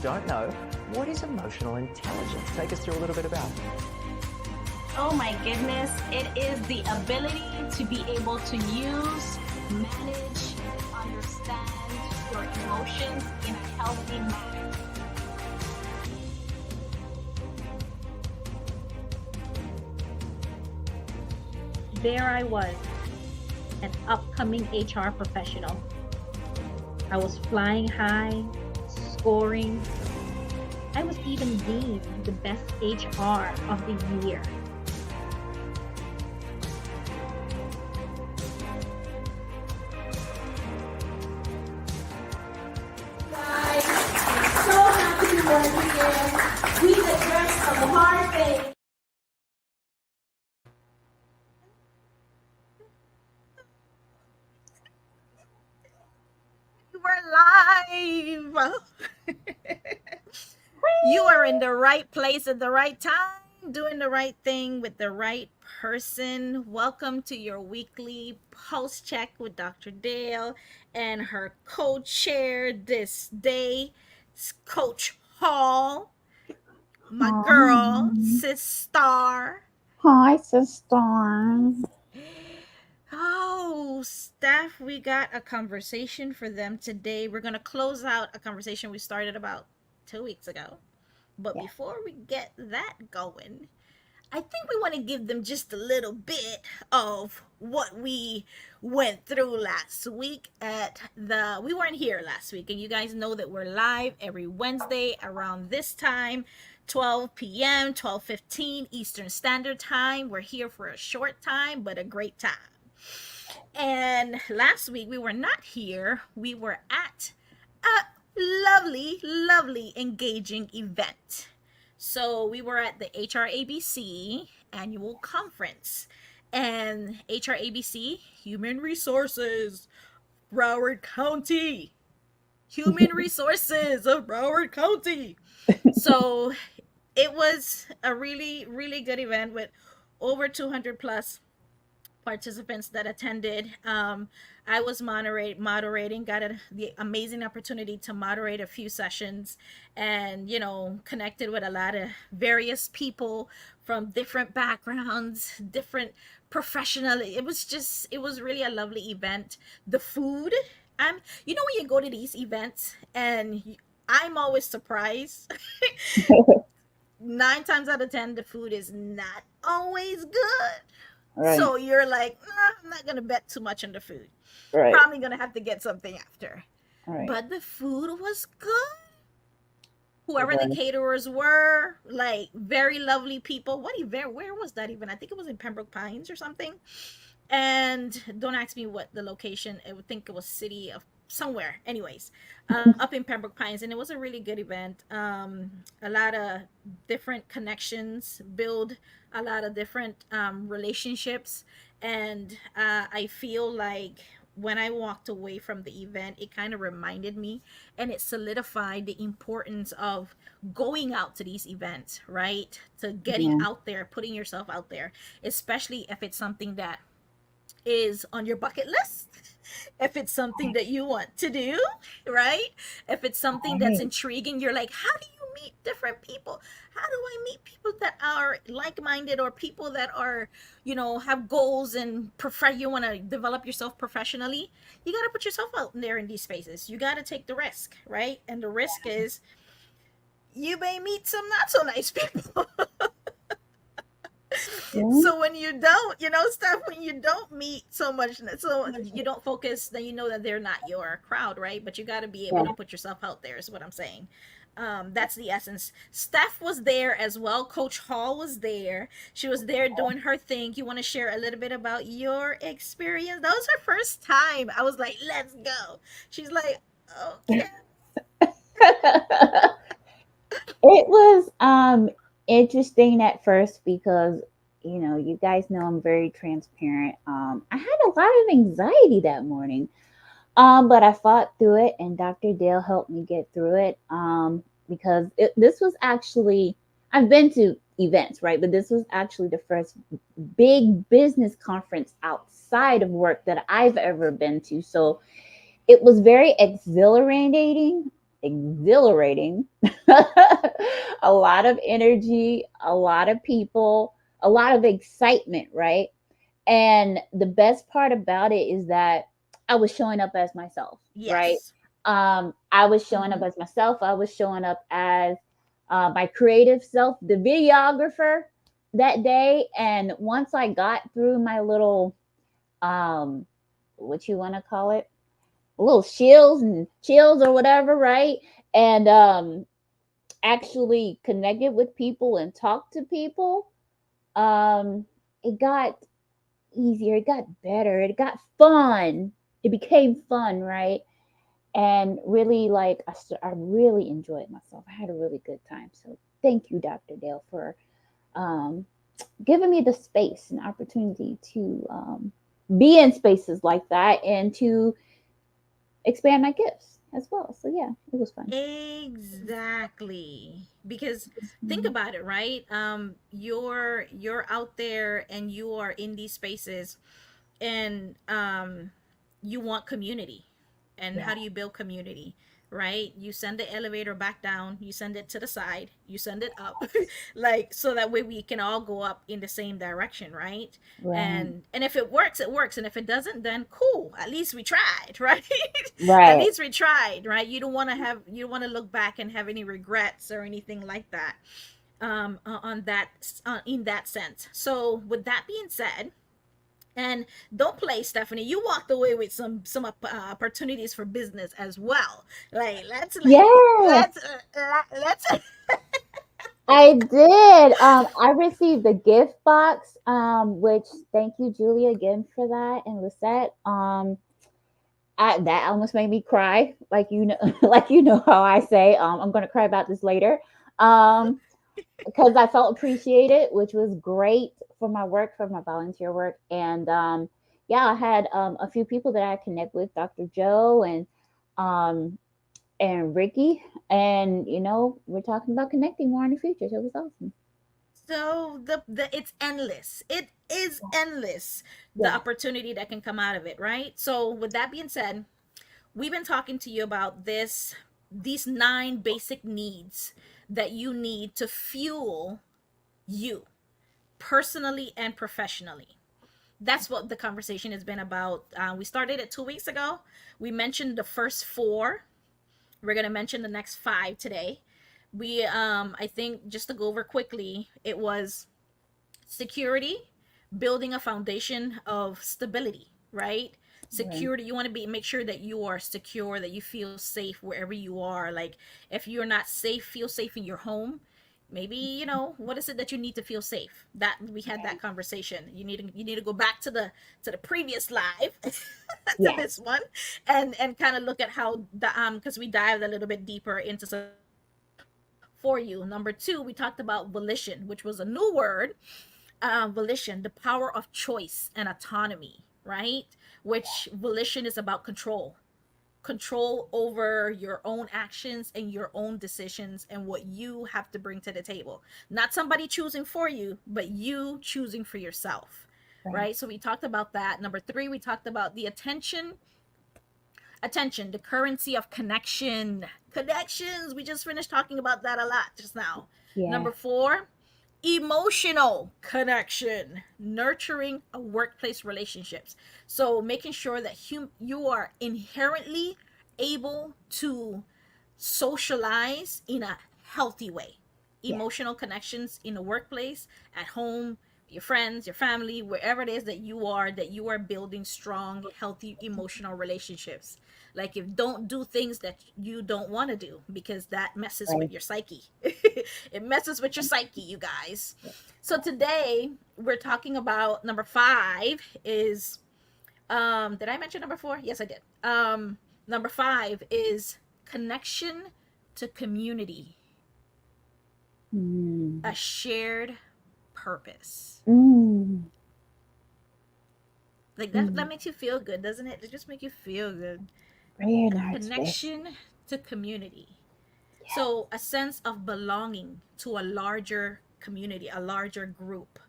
don't know, what is emotional intelligence? Take us through a little bit about it. Oh my goodness, it is the ability to be able to use, manage, understand your emotions in a healthy manner. There I was, an upcoming HR professional. I was flying high, scoring. I was even deemed the best HR of the year. Guys, I'm so happy you are here. We've addressed some hard things. We're live. You are in the right place at the right time, doing the right thing with the right person. Welcome to your weekly pulse check with Dr. Dale and her co-chair this day, Coach Hall, my girl, sis Star. Hi, sister. Oh, staff, we got a conversation for them today. We're going to close out a conversation we started about 2 weeks ago. But Yeah. before we get that going, I think we want to give them just a little bit of what we went through last week we weren't here last week, and you guys know that we're live every Wednesday around this time, 12 p.m., 12:15 Eastern Standard Time. We're here for a short time, but a great time. And last week we were not here. We were at a lovely, engaging event. So we were at the HRABC annual conference, and HRABC, Human Resources, Broward County. Human Resources of Broward County. So it was a really good event with over 200 plus participants that attended. I was moderating, got the amazing opportunity to moderate a few sessions, and connected with a lot of various people from different backgrounds, different professional. It was really a lovely event. The food, when you go to these events, and I'm always surprised. 9 times out of 10, the food is not always good. Right. So you're like, I'm not going to bet too much on the food. Right. Probably going to have to get something after. Right. But the food was good. Whoever the caterers were, like, very lovely people. Where was that even? I think it was in Pembroke Pines or something. And don't ask me what the location. I would think it was city of somewhere. Anyways, up in Pembroke Pines, and it was a really good event. A lot of different connections, build a lot of different relationships, and I feel like when I walked away from the event, it kind of reminded me, and it solidified the importance of going out to these events, right? To getting out there, putting yourself out there, especially if it's something that is on your bucket list, if it's something that you want to do, right? If it's something that's intriguing, you're like, how do you meet different people? How do I meet people that are like-minded, or people that are, have goals and you want to develop yourself professionally? You got to put yourself out there in these spaces. You got to take the risk, right? And the risk is you may meet some not so nice people. So when you don't, when you don't meet so much, so you don't focus, then you know that they're not your crowd, right? But you got to be able to put yourself out there, is what I'm saying. That's the essence. Steph was there as well. Coach Hall was there. She was there doing her thing. You want to share a little bit about your experience? That was her first time. I was like, let's go. She's like, okay. It was interesting at first because you guys know I'm very transparent. I had a lot of anxiety that morning, but I fought through it, and Dr. Dale helped me get through it. Because this was actually, I've been to events, right? But this was actually the first big business conference outside of work that I've ever been to. So it was very exhilarating. exhilarating, a lot of energy, a lot of people, a lot of excitement, right? And the best part about it is that I was showing up as myself, right? Yes. I was showing up as myself. I was showing up as my creative self, the videographer that day. And once I got through my little, um, what you want to call it, little shills and chills or whatever, right? And actually connected with people and talked to people, it got easier, it got better, it got fun. It became fun, right? And really, like, I really enjoyed myself. I had a really good time. So thank you, Dr. Dale, for um, giving me the space and opportunity to be in spaces like that and to expand my gifts as well. So yeah, it was fun. Exactly. Because think Mhm. about it, right? You're out there and you are in these spaces, and you want community. And Yeah, how do you build community? Right? You send the elevator back down, you send it to the side, you send it up, like, so that way we can all go up in the same direction, right? right, And if it works, it works. And if it doesn't, then cool. At least we tried, right? At right, least we tried, right? You don't want to look back and have any regrets or anything like that. On that, in that sense. So with that being said, and don't play, Stephanie. You walked away with some opportunities for business as well. Like yeah. let's. I did. I received the gift box, which thank you, Julia, again for that, and Lisette. That almost made me cry, like you know, like you know how I say. I'm gonna cry about this later. Um, because I felt appreciated, which was great for my work, for my volunteer work. And yeah, I had a few people that I connect with, Dr. Joe um, and Ricky. And, you know, we're talking about connecting more in the future. So it was awesome. So the it's endless. It is endless, the Yeah, opportunity that can come out of it, right? So with that being said, we've been talking to you about these nine basic needs that you need to fuel you personally and professionally. That's what the conversation has been about. We started it 2 weeks ago. We mentioned the first four. We're gonna mention the next five today. I think, just to go over quickly, it was security, building a foundation of stability, right? right. Security, you want to be make sure that you are secure, that you feel safe wherever you are. Like, if you're not safe, feel safe in your home. Maybe, what is it that you need to feel safe? That we had that conversation. You need to go back to the previous live to Yes, this one, and kind of look at how the because we dived a little bit deeper into some things for you. Number two, we talked about volition, which was a new word. Volition, the power of choice and autonomy, right? Which volition is about control over your own actions and your own decisions and what you have to bring to the table. Not somebody choosing for you, but you choosing for yourself, right. right? So we talked about that. Number three, we talked about the attention, the currency of connections. We just finished talking about that a lot just now. Yeah, Number four, emotional connection, nurturing a workplace relationships. So making sure that you are inherently able to socialize in a healthy way. yeah, Emotional connections in the workplace, at home, your friends, your family, wherever it is that you are building strong, healthy emotional relationships. Like, if don't do things that you don't want to do, because that messes right. with your psyche. It messes with your psyche, you guys. So today we're talking about number five is did I mention number four? Yes, I did. Number five is connection to community, a Mm. shared purpose. Mm. Like, that Mm. makes you feel good, doesn't it? It just makes you feel good. Very A nice fish. connection to community. Yes. So a sense of belonging to a larger community, a larger group.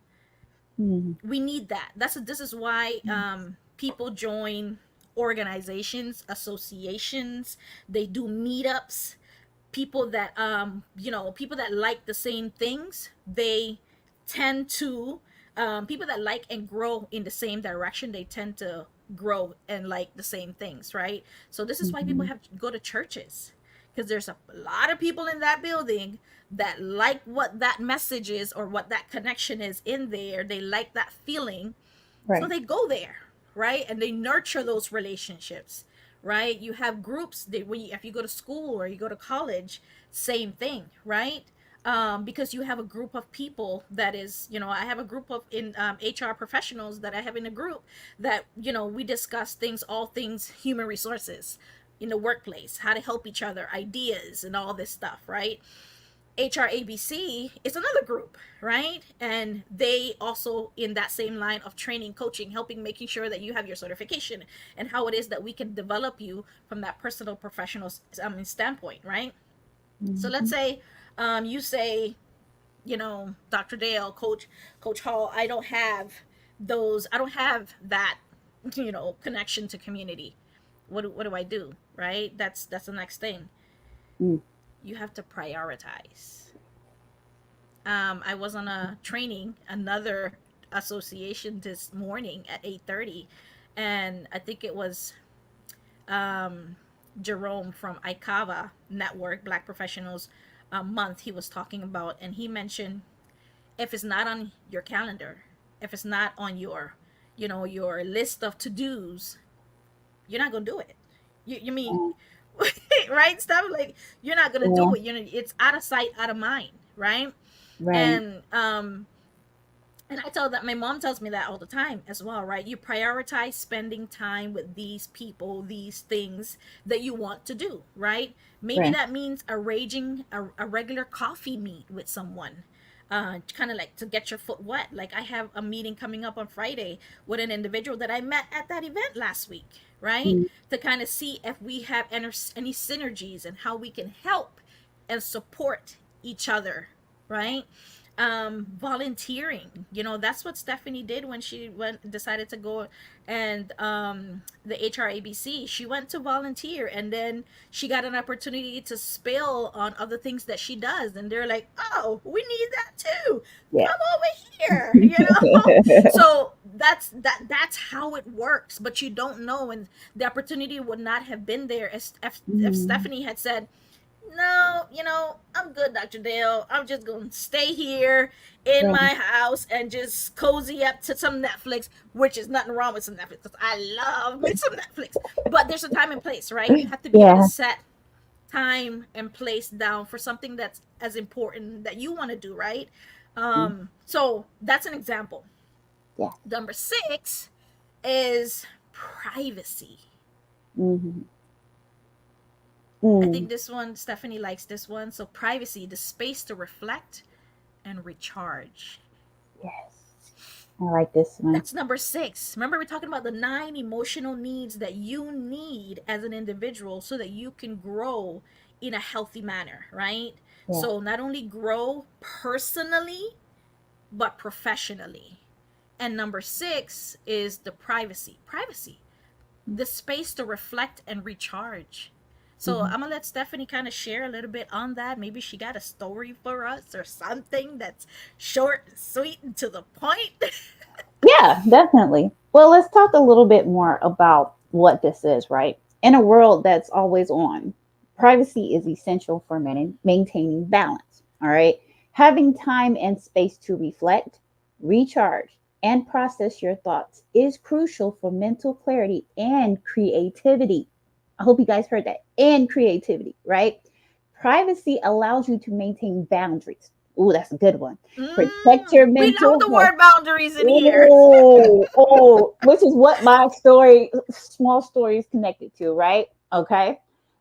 Mm. We need that. This is why Yes. people join organizations, associations. They do meetups. People that people that like the same things, they tend to people that like and grow in the same direction, they tend to grow and like the same things, right? So this is why people Mhm. have to go to churches, because there's a lot of people in that building that like what that message is or what that connection is in there. They like that feeling, so Right. they go there, right? And they nurture those relationships, right? You have groups that when if you go to school or you go to college, same thing, right? Because you have a group of people that is, I have a group of in HR professionals that I have in a group that, we discuss things, all things human resources in the workplace, how to help each other, ideas, and all this stuff, right? HRABC is another group, right? And they also in that same line of training, coaching, helping, making sure that you have your certification and how it is that we can develop you from that personal, professional standpoint, right? So let's Mhm. say you say, Dr. Dale, Coach Hall, I don't have that, connection to community. What do I do, right? That's the next thing. Mm. You have to prioritize. I was on a training, another association this morning at 8:30, and I think it was um, Jerome from ICAVA Network Black Professionals Month. He was talking about, and he mentioned if it's not on your calendar, if it's not on your, your list of to dos, you're not gonna do it. You mean Mm. right stuff like you're not gonna Yeah. do it. It's out of sight, out of mind, right? Right. And I tell that my mom tells me that all the time as well, right? You prioritize spending time with these people, these things that you want to do, right? Maybe Right. that means arranging a regular coffee meet with someone, kind of like to get your foot wet. Like I have a meeting coming up on Friday with an individual that I met at that event last week, right? Mm. To kind of see if we have any synergies and how we can help and support each other, right? Volunteering, that's what Stephanie did when she decided to go, and the HRABC, she went to volunteer, and then she got an opportunity to spill on other things that she does, and they're like, oh, we need that too, Yeah. come over here, so that's how it works. But you don't know, and the opportunity would not have been there if Mm. Stephanie had said, no, I'm good, Dr. Dale. I'm just going to stay here in Right. my house and just cozy up to some Netflix, which is nothing wrong with some Netflix because I love me some Netflix. But there's a time and place, right? You have to be able to Yeah. set time and place down for something that's as important that you want to do, right? Mm. So that's an example. Yeah. Number 6 is privacy. Mhm. I Mm. think this one, Stephanie likes this one. So, privacy, the space to reflect and recharge. Yes. I like this one. That's number 6. Remember, we're talking about the 9 emotional needs that you need as an individual so that you can grow in a healthy manner, right? Yeah. So, not only grow personally, but professionally. And number 6 is the privacy. Privacy, the space to reflect and recharge. So Mhm. I'm gonna let Stephanie kind of share a little bit on that. Maybe she got a story for us or something that's short, sweet, and to the point. Yeah, definitely. Well, let's talk a little bit more about what this is, right? In a world that's always on, privacy is essential for maintaining balance, all right? Having time and space to reflect, recharge, and process your thoughts is crucial for mental clarity and creativity. I hope you guys heard that. And creativity, right? Privacy allows you to maintain boundaries. Ooh, that's a good one. Protect your We love mental the health. word boundaries in here. Oh, which is what my story, small story is connected to, right? Okay.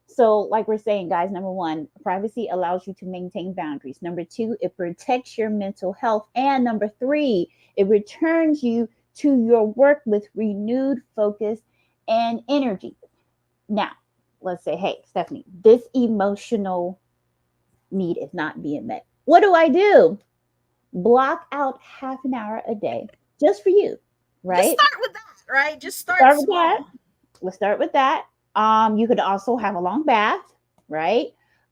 So, like we're saying, guys, number one, privacy allows you to maintain boundaries. Number two, it protects your mental health. And number three, it returns you to your work with renewed focus and energy. Now, let's say, hey, Stephanie, this emotional need is not being met. What do I do? Block out half an hour a day just for you, Just right? start with that, right? Just start Start with that. small. let's start with that. You could also have a long bath, right?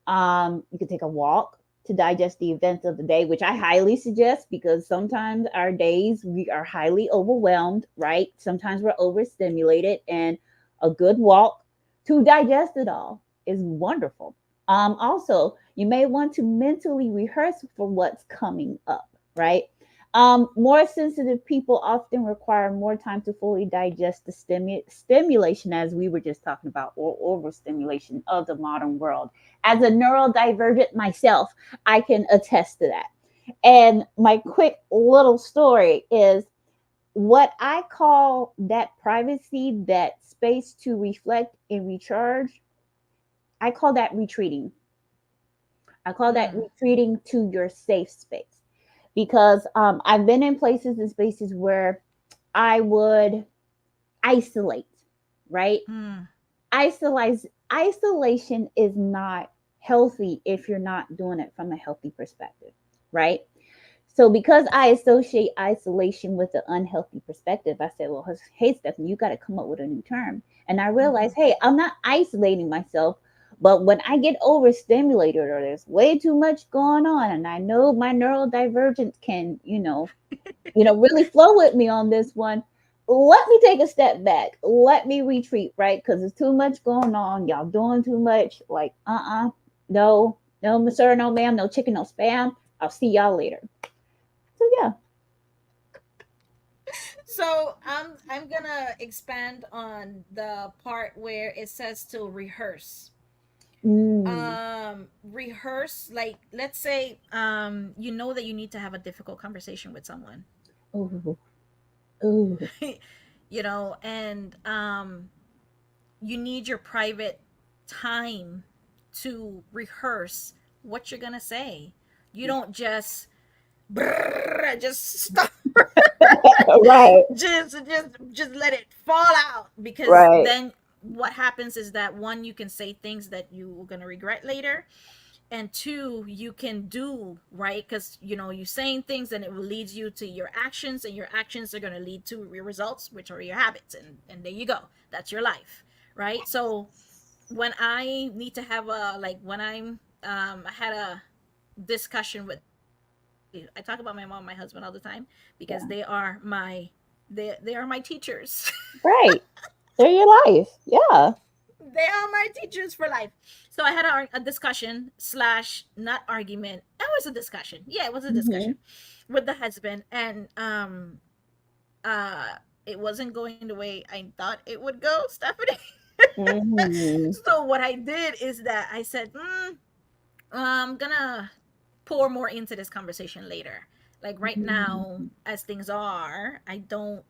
You could take a walk to digest the events of the day, which I highly suggest because sometimes our days we are highly overwhelmed, right? Sometimes we're overstimulated, and a good walk to digest it all is wonderful. Also, you may want to mentally rehearse for what's coming up, right? More sensitive people often require more time to fully digest the stimulation, as we were just talking about, or overstimulation of the modern world. As a neurodivergent myself, I can attest to that. And my quick little story is what I call that privacy, that space to reflect and recharge. I call that retreating. I call that Mm. retreating to your safe space because I've been in places and spaces where I would isolate, right? Mm. Isolation is not healthy if you're not doing it from a healthy perspective, right? So because I associate isolation with an unhealthy perspective, I said, well, hey, Stephanie, you got to come up with a new term. And I Mm-hmm. realized, hey, I'm not isolating myself, but when I get overstimulated or there's way too much going on, and I know my neurodivergence can, really flow with me on this one. Let me take a step back. Let me retreat, right? Because there's too much going on. Y'all doing too much. Like, no, no, sir, no, ma'am, no chicken, no spam. I'll see y'all later. So yeah. So I'm gonna expand on the part where it says to rehearse. Mm. Rehearse, like, let's say you know that you need to have a difficult conversation with someone. Ooh. Ooh. And you need your private time to rehearse what you're gonna say. You don't just stop. Right. Just let it fall out, because Right. then what happens is that, one, you can say things that you're going to regret later, and two, you can do right, because you're saying things and it will lead you to your actions, and your actions are going to lead to your results, which are your habits, and there you go. That's your life, right? So when I need to have a, like, when I had a discussion with, I talk about my mom and my husband all the time, because Yeah. they are my teachers. Right. They're your life. Yeah. They are my teachers for life. So I had a discussion slash, not argument. It was a discussion. Yeah, it was a Mm-hmm. discussion with the husband, and uh it wasn't going the way I thought it would go, Stephanie. Mm-hmm. So what I did is that I said, I'm gonna pour more into this conversation later. Like, right now, Mm-hmm. as things are, I don't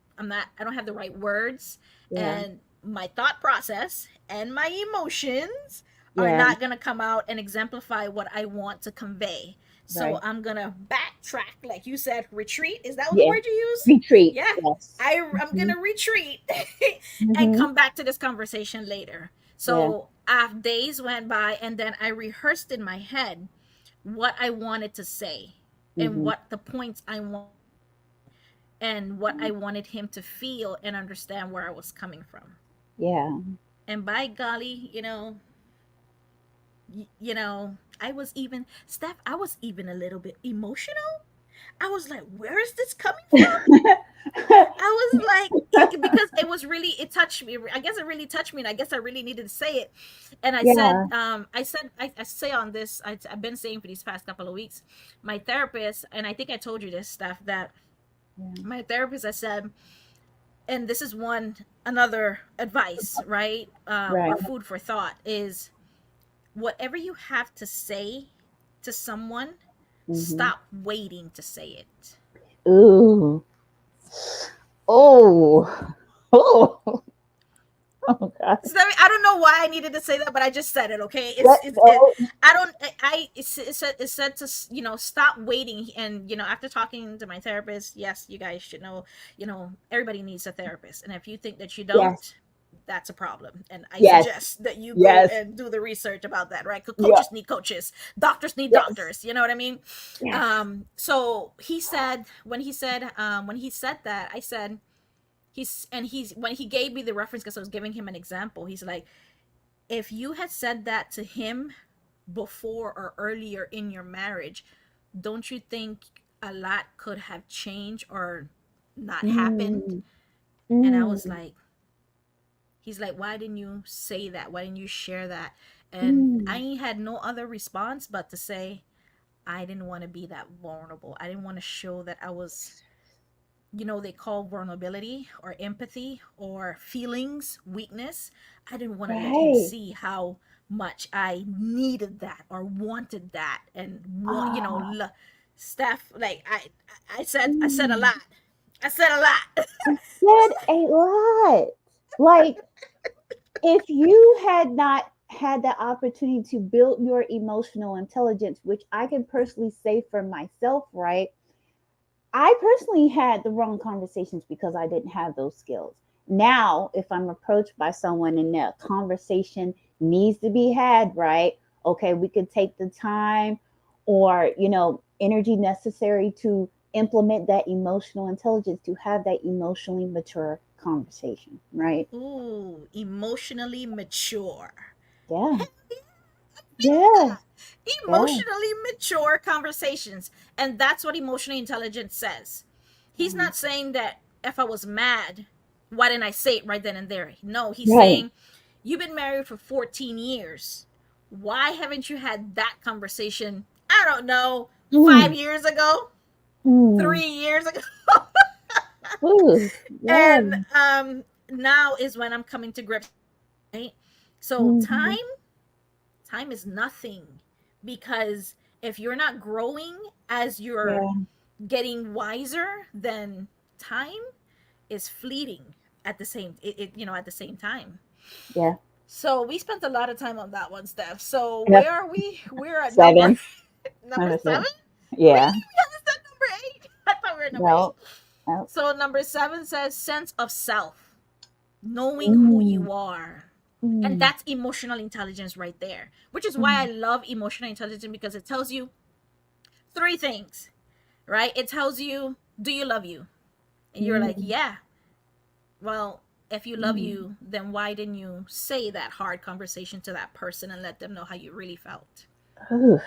have the right words, Yeah. and my thought process and my emotions are Yeah. not gonna come out and exemplify what I want to convey. So Right. I'm gonna backtrack, like you said, retreat. Is that the Yeah. word you use? Retreat. Yeah. Yes. I'm Mm-hmm. gonna retreat and Mm-hmm. come back to this conversation later. Yeah. So after days went by, and then I rehearsed in my head what I wanted to say, and Mm-hmm. what the points I wanted, and what I wanted him to feel and understand where I was coming from. Yeah. And by golly, I was even, Steph, I was even a little bit emotional. I was like, where is this coming from? I was like, because it was really, it touched me. I guess it really touched me, and I guess I really needed to say it. And Yeah. I say on this, I've been saying for these past couple of weeks, my therapist, and I think I told you this stuff, that Yeah. my therapist, I said, and this is another advice, right? Or Right. food for thought is, whatever you have to say to someone, Mm-hmm. stop waiting to say it. Ooh. Oh. Oh. Oh God. So I don't know why I needed to say that, but I just said it. Okay, That, oh, I don't. It said to stop waiting, and after talking to my therapist, yes, you guys should know. Everybody needs a therapist, and if you think that you yes. don't, that's a problem. And I Yes. suggest that you go Yes. and do the research about that, right? Because Yeah. coaches need coaches, doctors need Yes. doctors. You know what I mean? Yes. So he said, when he said that, I said, he's when he gave me the reference, because I was giving him an example, he's like, if you had said that to him before or earlier in your marriage, don't you think a lot could have changed or not happened? Mm, And I was mm, like, he's like, why didn't you say that? Why didn't you share that? And mm. I had no other response but to say, I didn't want to be that vulnerable. I didn't want to show that I was, they call vulnerability or empathy or feelings weakness. I didn't want to let him Right. see how much I needed that or wanted that, and Ah, stuff like I said a mm. lot. I said a lot. You said a lot. Like, if you had not had the opportunity to build your emotional intelligence, which I can personally say for myself, right? I personally had the wrong conversations because I didn't have those skills. Now, if I'm approached by someone and the conversation needs to be had, right? Okay, we could take the time or, energy necessary to implement that emotional intelligence to have that emotionally mature conversation, right? Ooh, emotionally mature. Yeah. Yeah. Yeah. Yeah. Emotionally mature conversations. And that's what emotional intelligence says. He's Yeah. not saying that if I was mad, why didn't I say it right then and there? No, he's Right. saying, you've been married for 14 years. Why haven't you had that conversation? I don't know, Mm, 5 years ago, mm. 3 years ago. Ooh, yeah. And now is when I'm coming to grips, right? So Mhm. time is nothing, because if you're not growing as you're Yeah. getting wiser, then time is fleeting at the same at the same time. Yeah. So we spent a lot of time on that one, Steph. So Yep. where are we? We're at number 7. number Number 7. 7. Yeah. Really? We haven't said number 8. I thought we were at number No. 8. No. So number 7 says sense of self, knowing who Mm, you are. And mm, that's emotional intelligence right there, which is why I mm, love emotional intelligence, because it tells you three things, right? It tells you, do you love you? And you're like, mm, yeah. Well, if you love mm. you, then why didn't you say that hard conversation to that person and let them know how you really felt? Oof,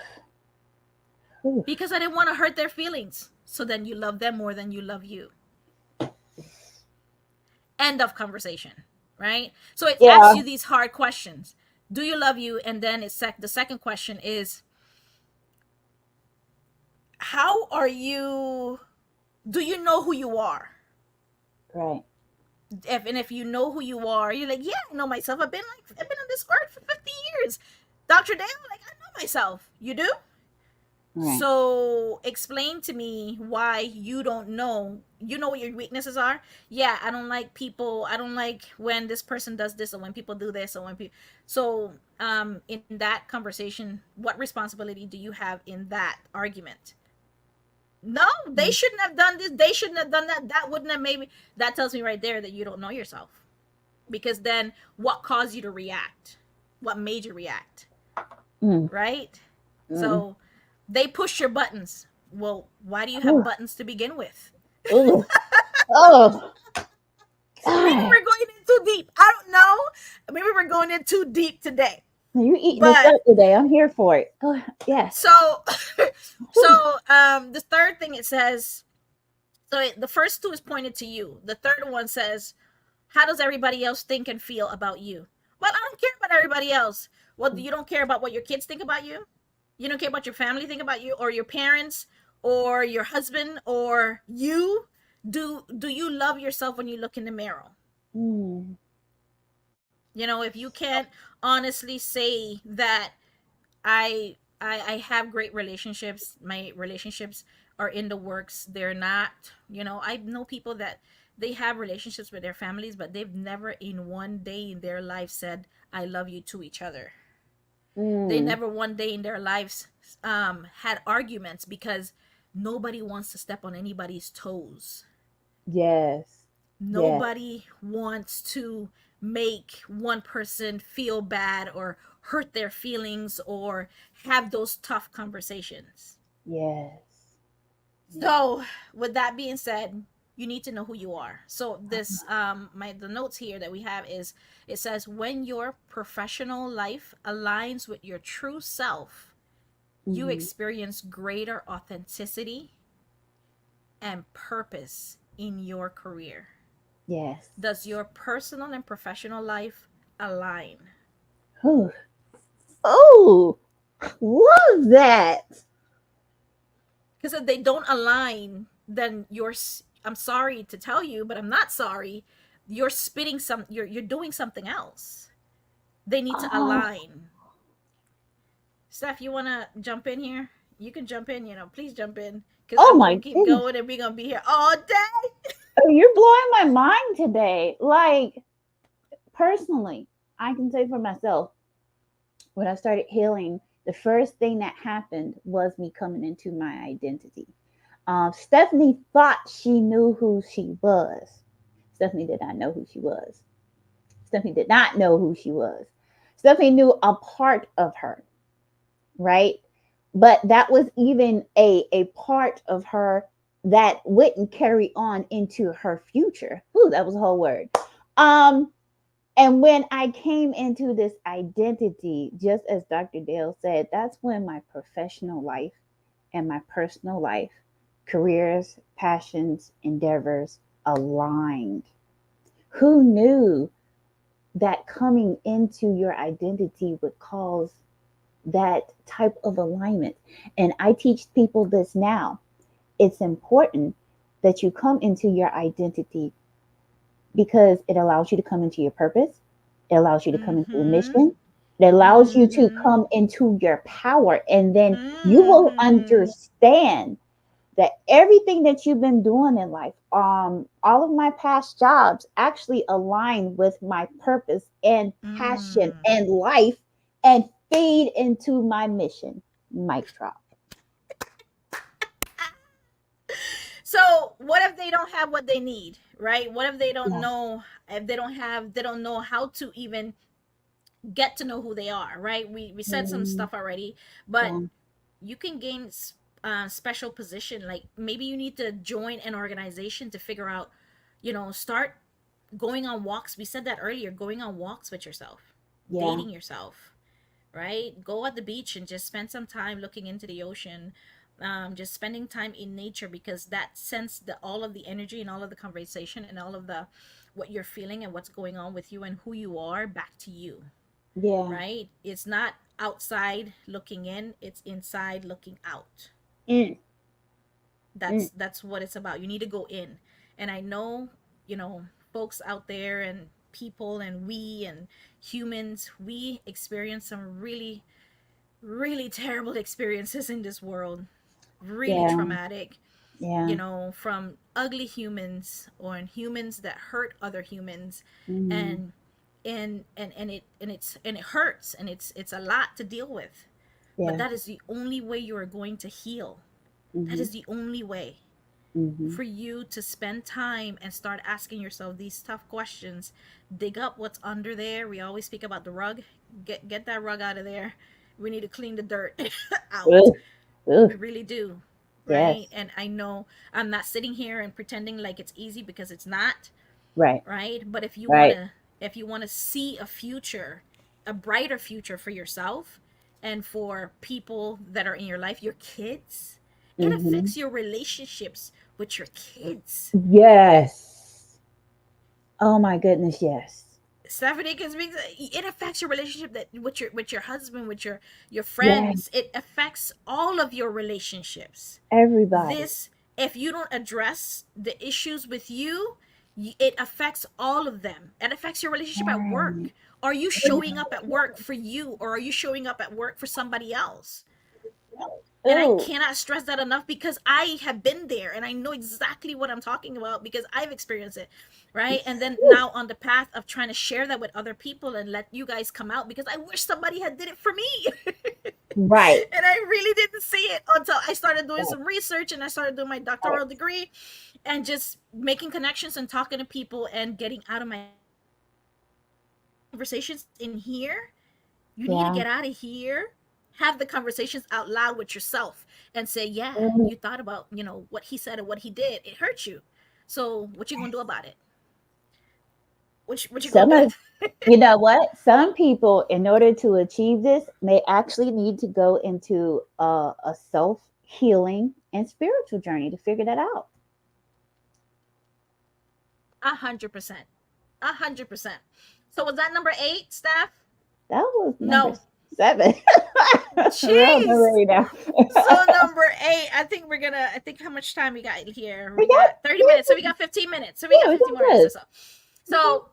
oof. Because I didn't want to hurt their feelings. So then you love them more than you love you. End of conversation, right? So it asks Yeah. you these hard questions. Do you love you? And then the second question is, how are you? Do you know who you are? Right. If you know who you are, you're like, yeah, I know myself. I've been on this earth for 50 years. Dr. Dale, like, I know myself. You do? Right. So explain to me why you don't know. You know what your weaknesses are? Yeah, I don't like people. I don't like when this person does this, or when people do this, or when people. So in that conversation, what responsibility do you have in that argument? No, they Mm. shouldn't have done this. They shouldn't have done that. That wouldn't have made me. That tells me right there that you don't know yourself. Because then what caused you to react? What made you react? Mm, Right? mm. So they push your buttons. Well, why do you have Ooh, buttons to begin with? ooh. Oh, Maybe God. we're going in too deep. I don't know. Maybe we're going in too deep today. You eating this But up today. I'm here for it. Go. Yes. so Whew. the third thing it says, the first two is pointed to you. The third one says, how does everybody else think and feel about you? Well, I don't care about everybody else. Well, you don't care about what your kids think about you? You don't care about your family think about you, or your parents, or your husband, or you? Do you love yourself when you look in the mirror? Mm, If you can't honestly say that I have great relationships, my relationships are in the works. They're not, I know people that they have relationships with their families, but they've never in one day in their life said I love you to each other. They mm. never one day in their lives had arguments, because nobody wants to step on anybody's toes. Yes. Yes. Nobody wants to make one person feel bad or hurt their feelings or have those tough conversations. Yes. Yes. So, with that being said, you need to know who you are. So this my the notes here that we have is, it says when your professional life aligns with your true self, you Mm-hmm. experience greater authenticity and purpose in your career. Yes. Does your personal and professional life align? Whew. Oh, love that. Because if they don't align, then I'm sorry to tell you, but I'm not sorry. You're spitting some. You're doing something else. They need to Oh, align. Steph, you wanna jump in here? You can jump in. Please jump in, because oh I'm gonna my keep goodness. going and we're gonna be here all day. Oh, you're blowing my mind today. Like, personally, I can say for myself, when I started healing, the first thing that happened was me coming into my identity. Stephanie thought she knew who she was. Stephanie did not know who she was. Stephanie did not know who she was. Stephanie knew a part of her, right? But that was even a part of her that wouldn't carry on into her future. Ooh, that was a whole word. Um, and when I came into this identity, just as Dr. Dale said, that's when my professional life and my personal life, careers, passions, endeavors aligned. Who knew that coming into your identity would cause that type of alignment? And I teach people this now. It's important that you come into your identity because it allows you to come into your purpose. It allows you to come into your Mm-hmm. mission. It allows you to Mm-hmm. come into your power. And then you will Mm-hmm. understand that everything that you've been doing in life, all of my past jobs actually align with my purpose and passion Mm. and life and feed into my mission. Mic drop. So what if they don't have what they need, right? What if they don't Yeah, know, if they don't know how to even get to know who they are, right? We said some mm, stuff already, but yeah, you can gain special position. Like maybe you need to join an organization to figure out, start going on walks. We said that earlier, going on walks with yourself, yeah, dating yourself, right? Go at the beach and just spend some time looking into the ocean, just spending time in nature, because that sends all of the energy and all of the conversation and all of the what you're feeling and what's going on with you and who you are back to you, yeah. right? It's not outside looking in, it's inside looking out. Mm, mm, That's what it's about. You need to go in. And I know, folks out there and people and we and humans, we experience some really, really terrible experiences in this world. Really yeah, traumatic, yeah. from ugly humans or humans that hurt other humans. Mm, And and and and it and it's and it hurts, and it's a lot to deal with. But yeah. that is the only way you are going to heal. That Mm-hmm, is the only way mm-hmm. for you to spend time and start asking yourself these tough questions. Dig up what's under there. We always speak about the rug. Get that rug out of there. We need to clean the dirt out. Ugh, ugh, We really do. Right? yes. And I know I'm not sitting here and pretending like it's easy, because it's not, Right, right? But right. if you want to see a future, a brighter future for yourself and for people that are in your life, your kids, it Mm-hmm. affects your relationships with your kids. Yes. Oh my goodness, yes. Stephanie can speak. It affects your relationship that with your husband, with your Yeah, friends. It affects all of your relationships. everybody. This, if you don't address the issues with you, it affects all of them. It affects your relationship at Right. work. Are you showing up at work for you, or are you showing up at work for somebody else? And I Oh, cannot stress that enough, because I have been there and I know exactly what I'm talking about, because I've experienced it, right? And then now on the path of trying to share that with other people and let you guys come out, because I wish somebody had did it for me. right. And I really didn't see it until I started doing Right. some research and I started doing my Right. doctoral degree and just making connections and talking to people and getting out of my conversations in here. You need to Yeah. get out of here, have the conversations out loud with yourself and say, yeah, Mm, you thought about, what he said or what he did. It hurt you. So what you gonna do about it? What you gonna Some do? of You know what? Some people, in order to achieve this, may actually need to go into a self healing and spiritual journey to figure that out. 100%. 100%. So was that number 8, Steph? That was number No. 7. We're on the Jeez. way now. So number 8, I think how much time we got here? We We got, got 30 yeah, minutes. So we got 15 minutes. So we got we 15 got more minutes or good. so. So,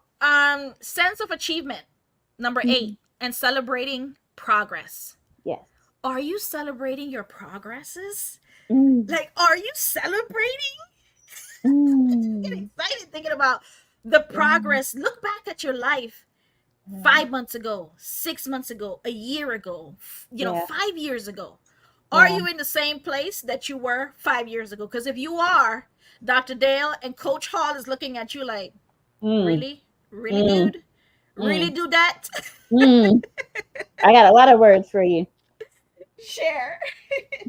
sense of achievement, number 8, Mhm. and celebrating progress. Yes. Are you celebrating your progresses? Mm, Like, are you celebrating? Get mm, excited thinking about the yeah, progress. Look back at your life yeah, 5 months ago, 6 months ago, a year ago, yeah, 5 years ago. Are yeah. you in the same place that you were 5 years ago? Because if you are, Dr. Dale and Coach Hall is looking at you like, Mm, really? Really, mm, dude? Really mm, do that? mm. I got a lot of words for you. Share.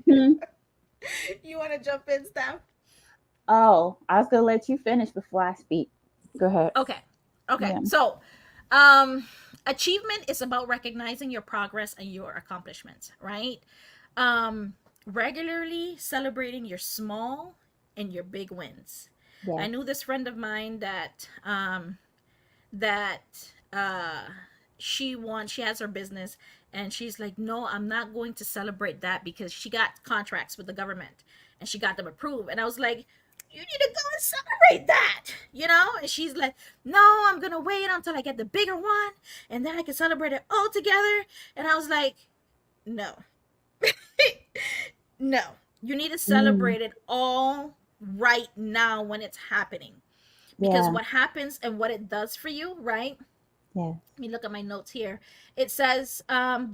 Mhm. You want to jump in, Steph? Oh, I was gonna let you finish before I speak. Go ahead. Okay. Okay. Yeah. So, um, achievement is about recognizing your progress and your accomplishments, right? Regularly celebrating your small and your big wins. I Yes. knew this friend of mine that she has her business, and she's like, no, I'm not going to celebrate that because she got contracts with the government and she got them approved. And I was like, you need to go and celebrate that, and she's like, no, I'm gonna wait until I get the bigger one and then I can celebrate it all together. And I was like, no. No, you need to Mm, celebrate it all right now when it's happening, because yeah. what happens and what it does for you, right? Yes. Let me look at my notes here. It says,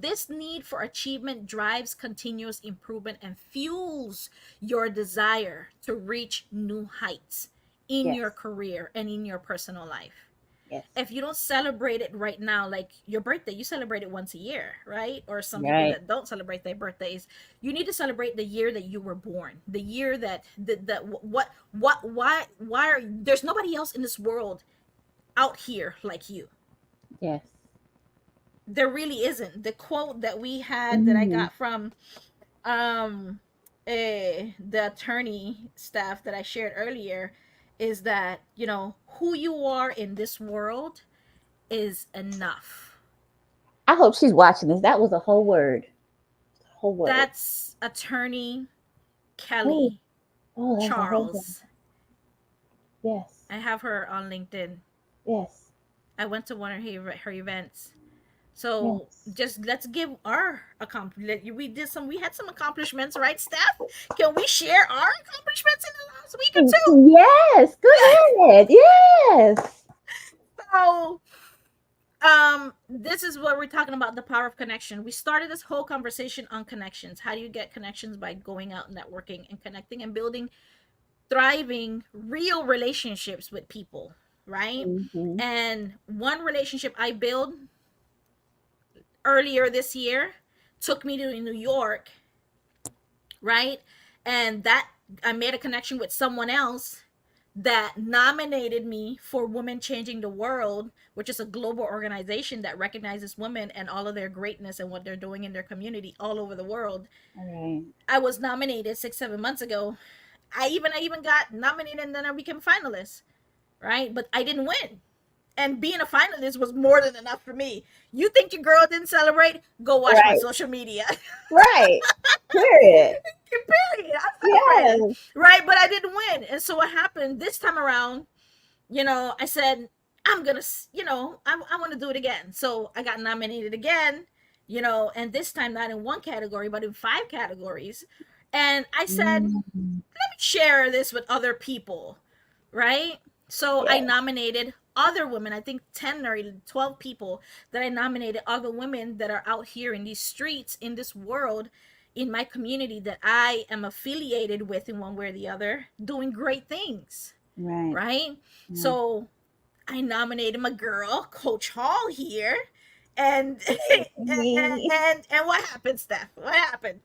this need for achievement drives continuous improvement and fuels your desire to reach new heights in Yes. your career and in your personal life. Yes. If you don't celebrate it right now, like your birthday, you celebrate it once a year, right? Or some people Right. that don't celebrate their birthdays, you need to celebrate the year that you were born, the year that why are there's nobody else in this world out here like you. Yes. There really isn't. The quote that we had that I Mm, got from um the attorney staff that I shared earlier is that, who you are in this world is enough. I hope she's watching this. That was a whole word. Whole word. That's attorney Oh, Kelly oh, that's a whole word. Charles. Yes. I have her on LinkedIn. Yes. I went to one of her events. So Yes. just let's give our accomplishment. We had some accomplishments, right, Steph? Can we share our accomplishments in the last week or two? Yes. Go ahead. Yes. So, this is what we're talking about, the power of connection. We started this whole conversation on connections. How do you get connections? By going out, networking, and connecting and building thriving real relationships with people, right? Mm-hmm. And one relationship I built earlier this year took me to New York, right? And that I made a connection with someone else that nominated me for Women Changing the World, which is a global organization that recognizes women and all of their greatness and what they're doing in their community all over the world. All right. I was nominated 6 7 months ago. I even got nominated and then I became a finalist, right? But I didn't win. And being a finalist was more than enough for me. You think your girl didn't celebrate? Go watch my Right. social media. Right. Period. Period. I celebrated, Yes. right? But I didn't win. And so what happened this time around, I said, I'm going to, I want to do it again. So I got nominated again, and this time not in one category, but in 5 categories. And I said, Mm, share this with other people, right? So I yes. nominated other women, I think 10 or 12 people that I nominated, other women that are out here in these streets, in this world, in my community that I am affiliated with in one way or the other, doing great things, Right. right? Yeah. So I nominated my girl, Coach Hall here. And Me. and what happened, Steph? What happened?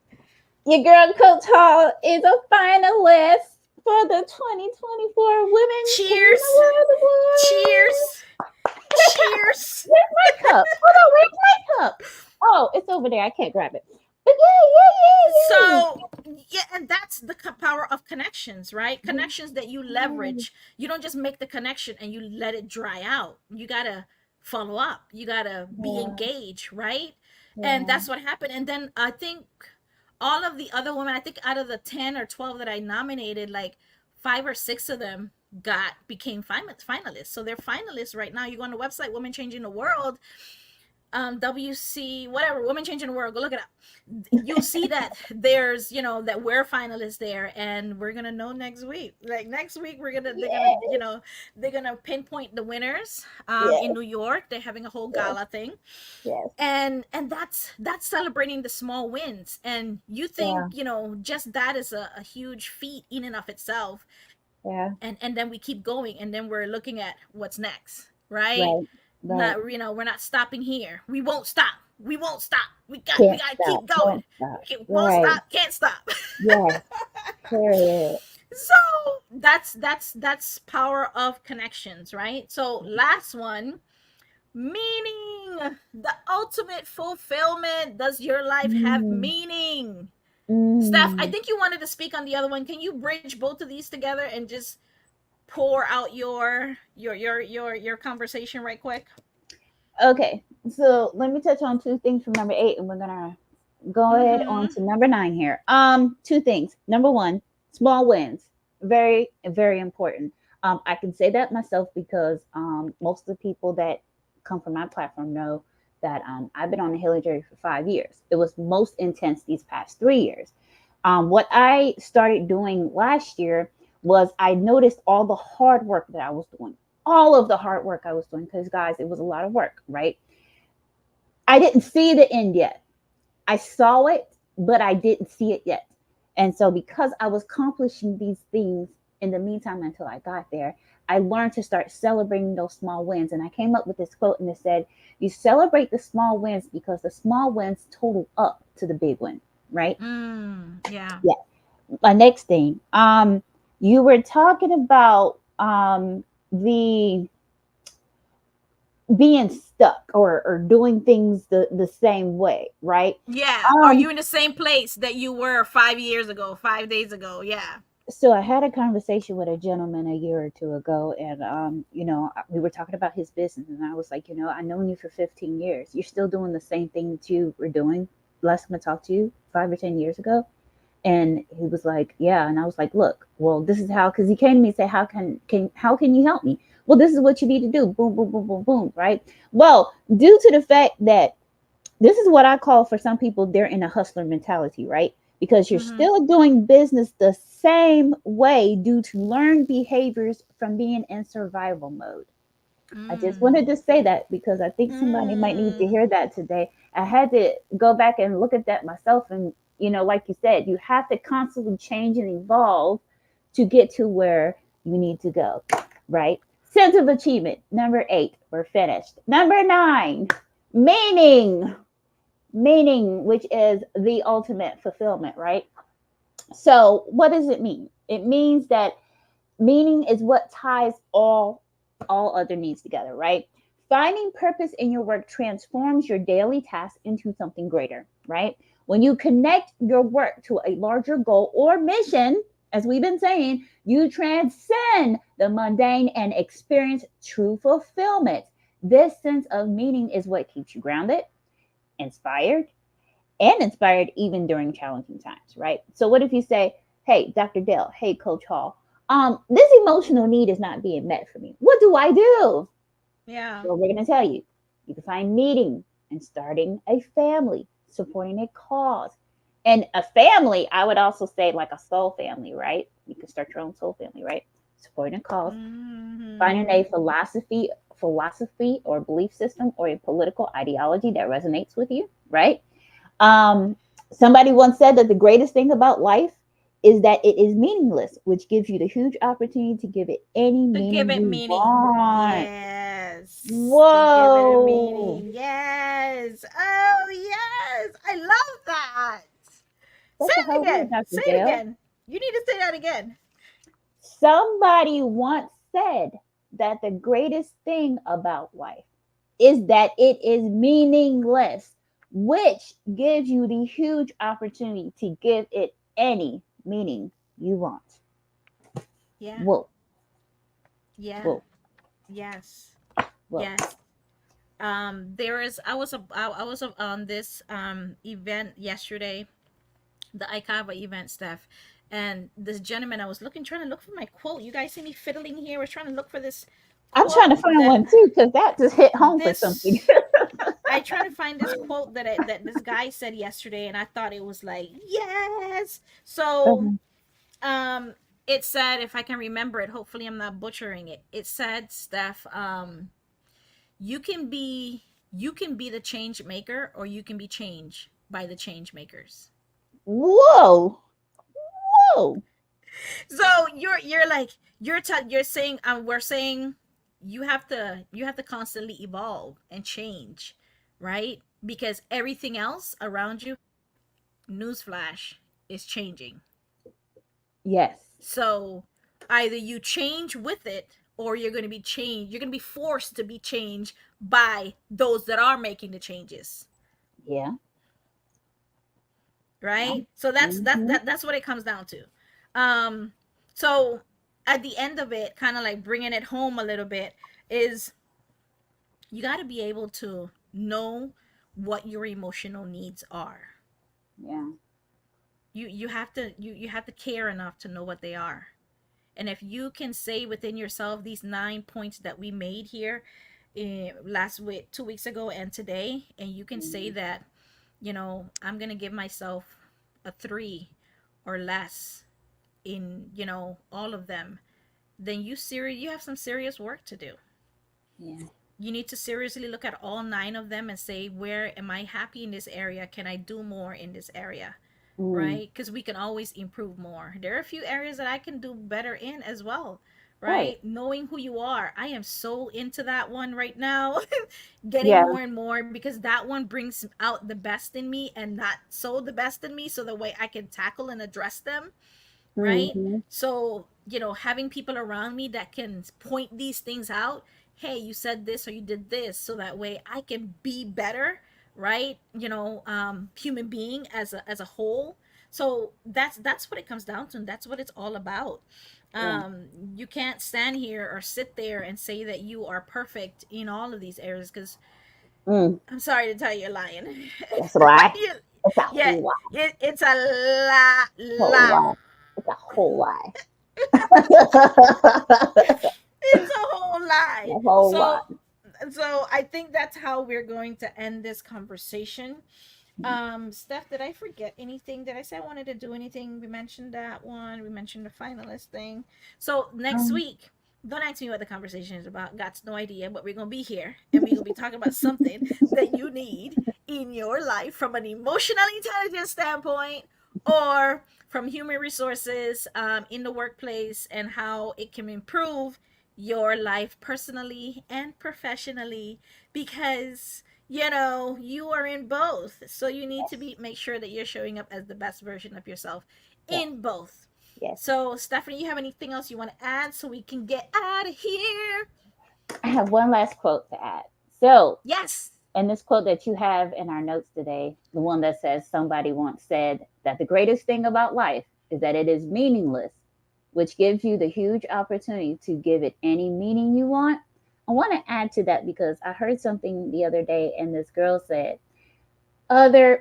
Your girl Coach Hall is a finalist for the 2024 Women's Cheers. World Award. Cheers. Cheers. Where's my cup? Hold on, where's my cup? Oh, it's over there. I can't grab it. But yay. So yeah, and that's the power of connections, right? Connections that you leverage. You don't just make the connection and you let it dry out. You gotta follow up. You gotta be engaged, right? And that's what happened. And then I think all of the other women, I think out of the 10 or 12 that I nominated, like 5 or 6 of them became finalists. So they're finalists right now. You go on the website Women Changing the World, WC whatever, Women Changing the World, go look it up. You'll see that there's, that we're finalists there, and we're gonna know next week. Like next week they're gonna pinpoint the winners in New York. They're having a whole gala thing. Yes. And that's celebrating the small wins. And you think, just that is a huge feat in and of itself. Yeah. And then we keep going, and then we're looking at what's next, right? Right. Not, we're not stopping here. We won't stop. We gotta keep going. Won't stop, can't stop. Yeah. Period. So that's power of connections, right? So last one, meaning, the ultimate fulfillment. Does your life have meaning? Steph, I think you wanted to speak on the other one. Can you bridge both of these together and just pour out your conversation right quick? Okay, so let me touch on 2 things from number 8, and we're gonna go ahead on to number 9 here. 2 things. Number 1, small wins, very, very important. I can say that myself because most of the people that come from my platform know that I've been on the healing journey for 5 years. It was most intense these past 3 years. What I started doing last year was I noticed all the hard work that I was doing, all of the hard work I was doing, because guys, it was a lot of work, right? I didn't see the end yet. I saw it, but I didn't see it yet. And so because I was accomplishing these things in the meantime until I got there, I learned to start celebrating those small wins. And I came up with this quote, and it said, you celebrate the small wins because the small wins total up to the big win, right? Yeah. My next thing, you were talking about the being stuck or doing things the same way, right? Yeah. Are you in the same place that you were 5 years ago, 5 days ago? Yeah. So I had a conversation with a gentleman a year or 2 ago, and we were talking about his business, and I was like, I've known you for 15 years. You're still doing the same thing that you were doing last time I talked to you 5 or 10 years ago. And he was like, yeah. And I was like, look, well, this is how, because he came to me and said, how can you help me? Well, this is what you need to do. Boom, boom, boom, boom, boom. Right. Well, due to the fact that this is what I call, for some people, they're in a hustler mentality, right? Because you're still doing business the same way due to learned behaviors from being in survival mode. I just wanted to say that because I think somebody might need to hear that today. I had to go back and look at that myself. And, like you said, you have to constantly change and evolve to get to where you need to go, right? Sense of achievement. Number 8, we're finished. Number 9, meaning, which is the ultimate fulfillment, right? So what does it mean? It means that meaning is what ties all other needs together, right? Finding purpose in your work transforms your daily tasks into something greater, right? When you connect your work to a larger goal or mission, as we've been saying, you transcend the mundane and experience true fulfillment. This sense of meaning is what keeps you grounded, inspired even during challenging times, right? So what if you say, hey, Dr. Dale, hey, Coach Hall, this emotional need is not being met for me. What do I do? Yeah. Well, we're going to tell you. You can find meeting and starting a family, supporting a cause. And a family, I would also say like a soul family, right? You can start your own soul family, right? Supporting a cause, finding a philosophy or belief system or a political ideology that resonates with you, right? Somebody once said that the greatest thing about life is that it is meaningless, which gives you the huge opportunity to give it any meaning. Give it you meaning. want. Yes. Whoa. To give it a meaning. Yes. Oh, yes. I love that. That's Say a it whole again. word, Dr. Say Dale. it again. You need to say that again. Somebody once said that the greatest thing about life is that it is meaningless, which gives you the huge opportunity to give it any meaning you want. Yeah. Whoa, Yeah. whoa, Yes. whoa. Yes. There is I was on this event yesterday, the ICAVA event stuff, and this gentleman, I was looking trying to look for my quote. You guys see me fiddling here. I was trying to look for this I'm trying to quote find that one too because that just hit home for something. this I try to find this quote that this guy said yesterday, and I thought it was like, yes. So um it said, if I can remember it, hopefully I'm not butchering it. It said, Steph, you can be you can be the change maker, or you can be changed by the change makers. Whoa, whoa. So you're like, you're saying, we're saying you have to constantly evolve and change, right? Because everything else around you, newsflash, is changing. Yes, So either you change with it, or you're going to be changed. You're going to be forced to be changed by those that are making the changes, yeah, yeah. right? So Mm-hmm. that's what it comes down to. Um, so at the end of it, kind of like bringing it home a little bit, is you got to be able to know what your emotional needs are. Yeah. You have to you have to care enough to know what they are. And if you can say within yourself these 9 points that we made here, last week, 2 weeks ago, and today, and you can say Mm-hmm. that, I'm gonna give myself a 3 or less in, all of them, then you have some serious work to do. Yeah. You need to seriously look at all 9 of them and say, where am I happy in this area? Can I do more in this area? Mm. Right? Because we can always improve more. There are a few areas that I can do better in as well. Right. Right? Knowing who you are. I am so into that one right now. Getting Yeah. more and more, because that one brings out the best in me and not so the best in me, so the way I can tackle and address them, right? Mm-hmm. So, having people around me that can point these things out. Hey, you said this or you did this, so that way I can be better, right? Human being as a whole. So that's what it comes down to, and that's what it's all about. Yeah. You can't stand here or sit there and say that you are perfect in all of these areas, because Mm. I'm sorry to tell you, you're lying. That's a lie. You- It's a yeah, whole lie. it's a lie, Whole lie. lie. It's a whole lie. It's a whole lie. A whole lie. So I think that's how we're going to end this conversation. Steph, did I forget anything? Did I say I wanted to do anything? We mentioned that one. We mentioned the finalist thing. So next Um, week, don't ask me what the conversation is about. Got no idea, but we're gonna be here and we're gonna be talking about something that you need in your life from an emotional intelligence standpoint, or from human resources, in the workplace, and how it can improve your life personally and professionally, because you are in both, so you need to yes. be make sure that you're showing up as the best version of yourself Yes. in both. Yes. So Stephanie, you have anything else you want to add so we can get out of here? I have one last quote to add. So, Yes. and this quote that you have in our notes today, the one that says, somebody once said that the greatest thing about life is that it is meaningless, which gives you the huge opportunity to give it any meaning you want. I want to add to that because I heard something the other day, and this girl said,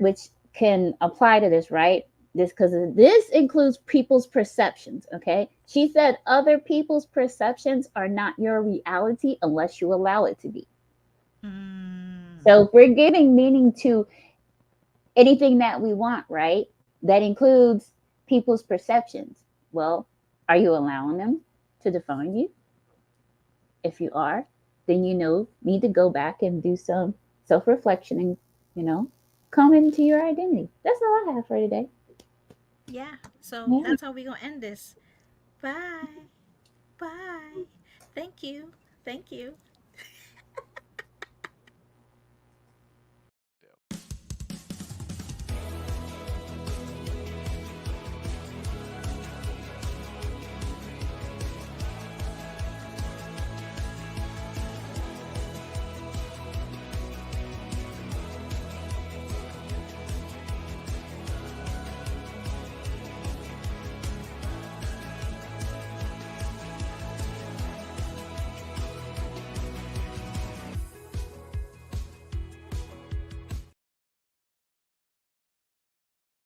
which can apply to this, right? This, because this includes people's perceptions. Okay. She said, other people's perceptions are not your reality unless you allow it to be. Mm. So if we're giving meaning to anything that we want, right? That includes people's perceptions. Well, are you allowing them to define you? If you are, then need to go back and do some self-reflection and, you know, come into your identity. That's all I have for today. Yeah. So Yeah. that's how we gonna end this. Bye. Bye. Thank you. Thank you.